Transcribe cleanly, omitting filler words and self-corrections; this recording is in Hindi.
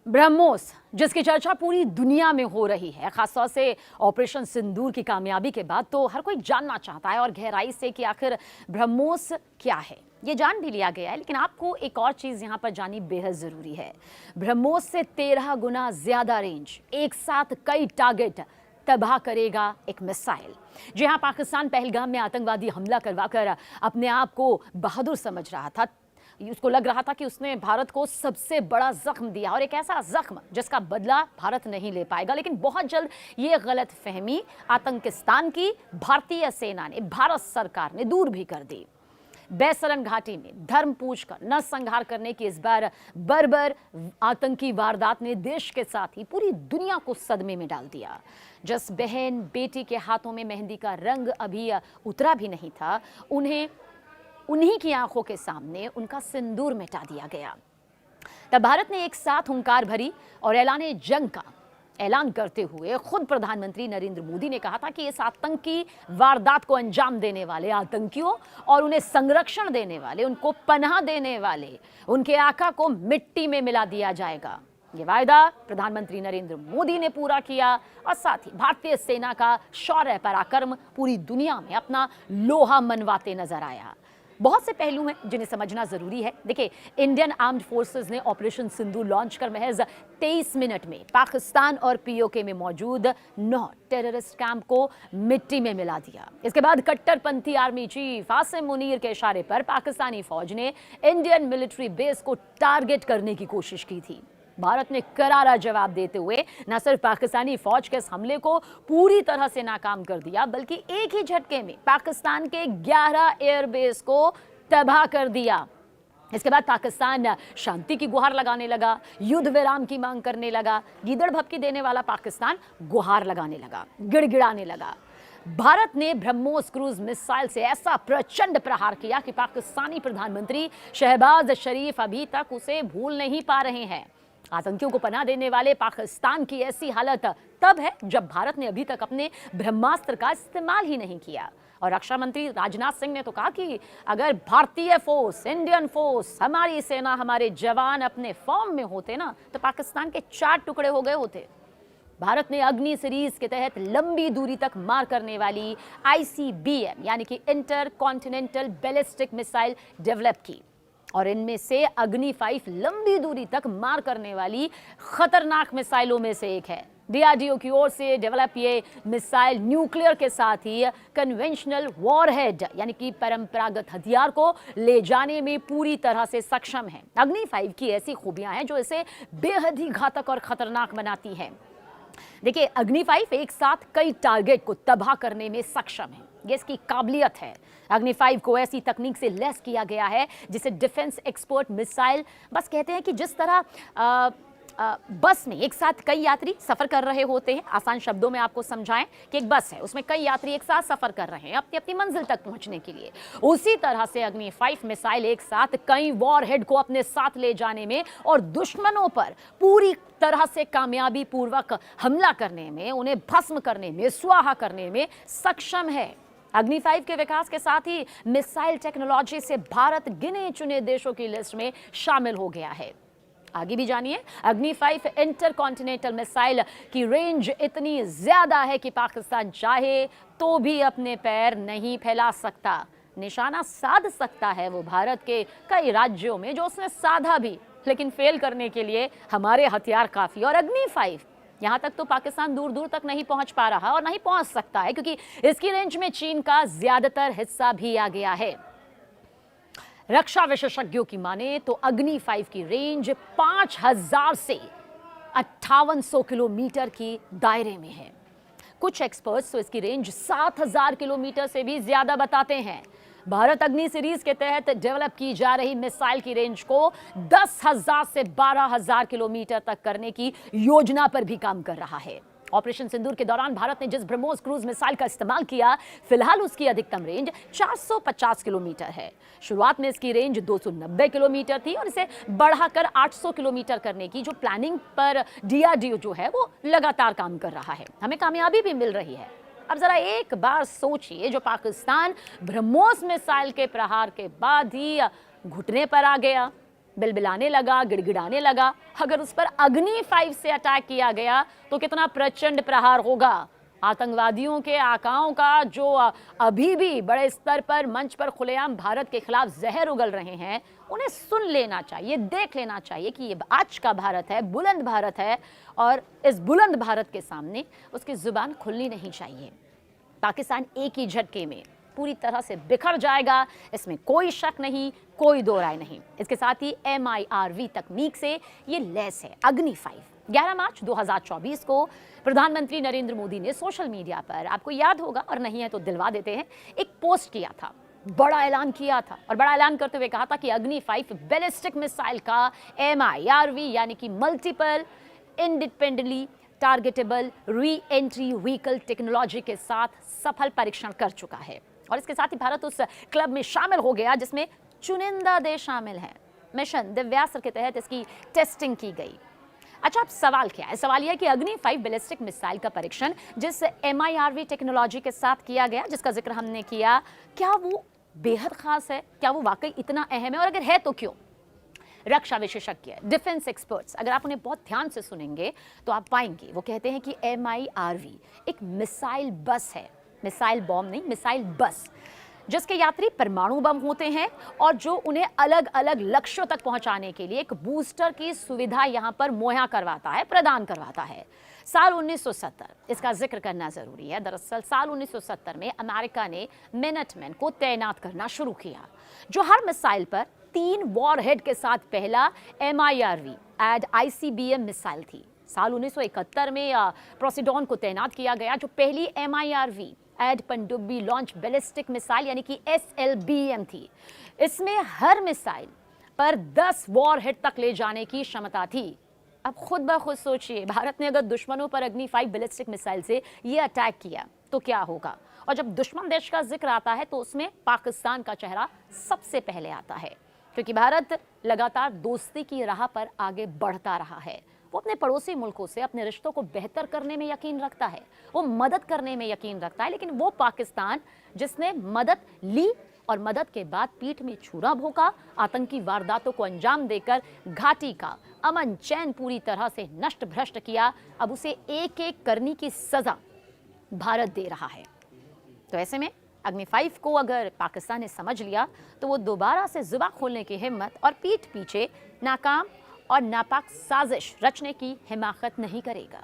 ब्रह्मोस जिसकी चर्चा पूरी दुनिया में हो रही है, खासतौर से ऑपरेशन सिंदूर की कामयाबी के बाद तो हर कोई जानना चाहता है और गहराई से कि आखिर ब्रह्मोस क्या है। ये जान भी लिया गया है, लेकिन आपको एक और चीज यहां पर जाननी बेहद जरूरी है। ब्रह्मोस से 13 गुना ज्यादा रेंज, एक साथ कई टारगेट तबाह करेगा एक मिसाइल। जी हां, पाकिस्तान पहलगाम में आतंकवादी हमला करवाकर अपने आप को बहादुर समझ रहा था। उसको लग रहा था कि उसने भारत को सबसे बड़ा जख्म दिया, और एक ऐसा जख्म जिसका बदला भारत नहीं ले पाएगा। लेकिन बहुत जल्द ये गलत फहमी आतंकिस्तान की भारतीय सेना ने, भारत सरकार ने दूर भी कर दी। बैसरन घाटी में धर्म पूछकर नरसंहार करने की इस बार बर्बर आतंकी वारदात ने देश के साथ ही पूरी दुनिया को सदमे में डाल दिया। जिस बहन बेटी के हाथों में मेहंदी का रंग अभी उतरा भी नहीं था, उन्हीं की आंखों के सामने उनका सिंदूर मिटा दिया गया। तब भारत ने एक साथ हुंकार भरी और ऐलाने जंग का ऐलान करते हुए खुद प्रधानमंत्री नरेंद्र मोदी ने कहा था कि इस आतंकी वारदात को अंजाम देने वाले आतंकियों और उन्हें संरक्षण देने वाले, उनको पनाह देने वाले, उनके आका को मिट्टी में मिला दिया जाएगा। ये वायदा प्रधानमंत्री नरेंद्र मोदी ने पूरा किया और साथ ही भारतीय सेना का शौर्य पराक्रम पूरी दुनिया में अपना लोहा मनवाते नजर आया। बहुत से पहलू हैं जिन्हें समझना जरूरी है। देखिए, इंडियन आर्म्ड फोर्सेस ने ऑपरेशन सिंदूर लॉन्च कर महज 23 मिनट में पाकिस्तान और पीओके में मौजूद 9 टेररिस्ट कैंप को मिट्टी में मिला दिया। इसके बाद कट्टरपंथी आर्मी चीफ आसिम मुनीर के इशारे पर पाकिस्तानी फौज ने इंडियन मिलिट्री बेस को टारगेट करने की कोशिश की थी। भारत ने करारा जवाब देते हुए न सिर्फ पाकिस्तानी फौज के इस हमले को पूरी तरह से नाकाम कर दिया, बल्कि एक ही झटके में पाकिस्तान के 11 एयरबेस को तबाह कर दिया। इसके बाद पाकिस्तान शांति की गुहार लगाने लगा, युद्ध विराम की मांग करने लगा। गीदड़ भभकी देने वाला पाकिस्तान गुहार लगाने लगा, गिड़गिड़ाने लगा। भारत ने ब्रह्मोस क्रूज मिसाइल से ऐसा प्रचंड प्रहार किया कि पाकिस्तानी प्रधानमंत्री शहबाज शरीफ अभी तक उसे भूल नहीं पा रहे हैं। आतंकियों को पनाह देने वाले पाकिस्तान की ऐसी हालत तब है जब भारत ने अभी तक अपने ब्रह्मास्त्र का इस्तेमाल ही नहीं किया। और रक्षा मंत्री राजनाथ सिंह ने तो कहा कि अगर भारतीय फोर्स, इंडियन फोर्स, हमारी सेना, हमारे जवान अपने फॉर्म में होते ना, तो पाकिस्तान के 4 टुकड़े हो गए होते। भारत ने अग्नि सीरीज के तहत लंबी दूरी तक मार करने वाली ICBM यानी कि inter continental ballistic missile develop की, और इनमें से अग्नि 5 लंबी दूरी तक मार करने वाली खतरनाक मिसाइलों में से एक है। DRDO की ओर से डेवलप ये मिसाइल न्यूक्लियर के साथ ही कन्वेंशनल वॉरहेड यानी कि परंपरागत हथियार को ले जाने में पूरी तरह से सक्षम है। अग्नि 5 की ऐसी खूबियां हैं जो इसे बेहद ही घातक और खतरनाक बनाती हैं। देखिए, अग्नि 5 एक साथ कई टारगेट को तबाह करने में सक्षम है, ये इसकी काबिलियत है। अग्नि 5 को ऐसी तकनीक से लैस किया गया है जिसे डिफेंस एक्सपर्ट मिसाइल बस कहते हैं कि जिस तरह बस में एक साथ कई यात्री सफर कर रहे होते हैं। आसान शब्दों में आपको समझाएं कि एक बस है, उसमें कई यात्री एक साथ सफर कर रहे हैं अपनी अपनी मंजिल तक पहुंचने के लिए। उसी तरह से अग्नि 5 मिसाइल एक साथ कई वॉरहेड को अपने साथ ले जाने में और दुश्मनों पर पूरी तरह से कामयाबी पूर्वक हमला करने में, उन्हें भस्म करने में, स्वाहा करने में सक्षम है। अग्नि 5 के विकास के साथ ही मिसाइल टेक्नोलॉजी से भारत गिने चुने देशों की लिस्ट में शामिल हो गया है। आगे भी जानिए, अग्नि 5 इंटर कॉन्टिनेंटल मिसाइल की रेंज इतनी ज्यादा है कि पाकिस्तान चाहे तो भी अपने पैर नहीं फैला सकता। निशाना साध सकता है वो भारत के कई राज्यों में जो उसने साधा भी, लेकिन फेल करने के लिए हमारे हथियार काफी। और अग्नि 5 यहां तक तो पाकिस्तान दूर दूर तक नहीं पहुंच पा रहा और नहीं पहुंच सकता है, क्योंकि इसकी रेंज में चीन का ज्यादातर हिस्सा भी आ गया है। रक्षा विशेषज्ञों की माने तो अग्नि 5 की रेंज 5000 से 5800 किलोमीटर की दायरे में है। कुछ एक्सपर्ट्स तो इसकी रेंज 7000 किलोमीटर से भी ज्यादा बताते हैं। भारत अग्नि सीरीज के तहत डेवलप की जा रही मिसाइल की रेंज को 10,000 से 12,000 किलोमीटर तक करने की योजना पर भी काम कर रहा है। ऑपरेशन सिंदूर के दौरान भारत ने जिस ब्रह्मोस क्रूज मिसाइल का इस्तेमाल किया, फिलहाल उसकी अधिकतम रेंज 450 किलोमीटर है। शुरुआत में इसकी रेंज 290 किलोमीटर थी और इसे बढ़ाकर 800 किलोमीटर करने की जो प्लानिंग पर DRDO जो है वो लगातार काम कर रहा है। हमें कामयाबी भी मिल रही है। अब जरा एक बार सोचिए, जो पाकिस्तान ब्रह्मोस मिसाइल के प्रहार के बाद ही घुटने पर आ गया, बिलबिलाने लगा, गिड़गिड़ाने लगा। अगर उस पर अग्नि 5 से अटैक किया गया तो कितना प्रचंड प्रहार होगा। आतंकवादियों के आकाओं का जो अभी भी बड़े स्तर पर मंच पर खुलेआम भारत के खिलाफ जहर उगल रहे हैं, उन्हें सुन लेना चाहिए, देख लेना चाहिए कि ये आज का भारत है, बुलंद भारत है और इस बुलंद भारत के सामने उसकी जुबान खुलनी नहीं चाहिए। पाकिस्तान एक ही झटके में पूरी तरह से बिखर जाएगा, इसमें कोई शक नहीं, कोई दो राय नहीं। इसके साथ ही MIRV तकनीक से ये लैस है अग्नि 5। 11 मार्च 2024 को प्रधानमंत्री नरेंद्र मोदी ने सोशल मीडिया पर, आपको याद होगा और नहीं है तो दिलवा देते हैं, एक पोस्ट किया था, बड़ा ऐलान किया था और बड़ा ऐलान करते हुए कहा था कि अग्नि 5 बैलिस्टिक मिसाइल का MIRV यानी कि multiple independently targetable re entry vehicle technology के साथ सफल परीक्षण कर चुका है। और इसके साथ ही भारत उस क्लब में शामिल हो गया जिसमें चुनिंदा देश शामिल हैं। मिशन दिव्यास्त्र के तहत इसकी टेस्टिंग की गई। अच्छा, अब सवाल क्या है? सवाल यह है कि अग्नि 5 बैलिस्टिक मिसाइल का परीक्षण जिस MIRV टेक्नोलॉजी के साथ किया गया, जिसका जिक्र हमने किया, क्या वो बेहद खास है? क्या वो वाकई इतना अहम है और अगर है तो क्यों? रक्षा विशेषज्ञ, डिफेंस एक्सपर्ट्स, अगर आप उन्हें बहुत ध्यान से सुनेंगे तो आप पाएंगे वो कहते हैं कि MIRV एक मिसाइल बस है, मिसाइल बॉम्ब नहीं, मिसाइल बस, जिसके यात्री परमाणु बम होते हैं और जो उन्हें अलग अलग लक्ष्यों तक पहुंचाने के लिए एक बूस्टर की सुविधा यहां पर मुहैया करवाता है, प्रदान करवाता है। साल 1970, इसका जिक्र करना जरूरी है। दरअसल साल 1970 में अमेरिका ने मिनटमैन को तैनात करना शुरू किया, जो हर मिसाइल पर 3 वॉरहेड के साथ पहला MIRV एड ICBM मिसाइल थी। साल 1971 में प्रोसिडॉन को तैनात किया गया, जो पहली MIRV एड पनडुब्बी लॉन्च बैलिस्टिक मिसाइल यानी कि SLBM थी। इसमें हर मिसाइल पर 10 वॉरहेड तक ले जाने की क्षमता थी। अब खुद ब खुद सोचिए, भारत ने अगर दुश्मनों पर अग्नि 5 बैलिस्टिक मिसाइल से ये अटैक किया तो क्या होगा। और जब दुश्मन देश का जिक्र आता है तो उसमें पाकिस्तान का चेहरा सबसे पहले आता है, क्योंकि भारत लगातार दोस्ती की राह पर आगे बढ़ता रहा है। वो अपने पड़ोसी मुल्कों से अपने रिश्तों को बेहतर करने में यकीन रखता है, वो मदद करने में यकीन रखता है। लेकिन वो पाकिस्तान जिसने मदद ली और मदद के बाद पीठ में छुरा भोंका, आतंकी वारदातों को अंजाम देकर घाटी का अमन चैन पूरी तरह से नष्ट भ्रष्ट किया, अब उसे एक एक करनी की सजा भारत दे रहा है। तो ऐसे में अग्नि 5 को अगर पाकिस्तान ने समझ लिया तो वो दोबारा से जुबान खोलने की हिम्मत और पीठ पीछे नाकाम और नापाक साजिश रचने की हिमाकत नहीं करेगा।